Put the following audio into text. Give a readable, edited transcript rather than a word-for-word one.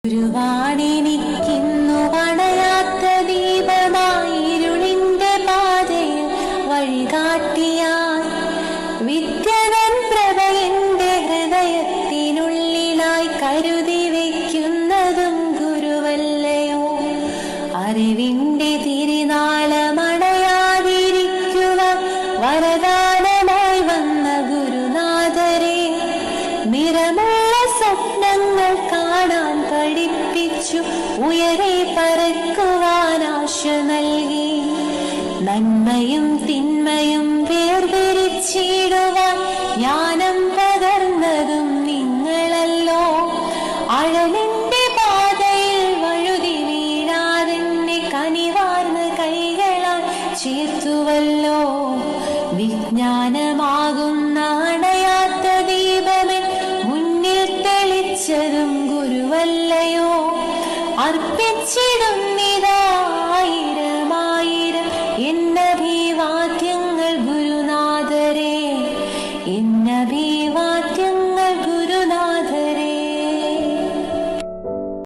ഗുരുവാണെനിക്കിന്നു അണയാത്ത ദീപമായി ഇരുളിന്റെ പാതയിൽ വഴികാട്ടിയാൽ വിദ്യവൻ പ്രഭ എന്റെ ഹൃദയത്തിനുള്ളിലായി കരുതി വയ്ക്കുന്നതും ഗുരുവല്ലയോ. അറിവിന്റെ തിരുനാളമണയാതിരിക്കുവാൻ വരദാനമായി വന്ന ഗുരുനാഥരെ, നിറമുള്ള സ്വപ്നങ്ങൾ കാണാൻ പഠിപ്പിച്ചു ഉയരെ പറക്കുവാൻ ആശ നൽകി. നന്മയും തിന്മയും വേർതിരിച്ചിടുവാൻ ജ്ഞാനം പകർന്നതും നിങ്ങളല്ലോ. അഴലിന്റെ പാതയിൽ വഴുതി വീഴാതെന്നെ കനിവാർന്ന കൈകളാൽ ചേർത്തുവല്ലോ. വിജ്ഞാനമാകുന്ന അണയാത്ത ദീപമേ മുന്നിൽ തെളിച്ചതും ഗുരുവല്ലയോ. അർപ്പിച്ചിടും നീ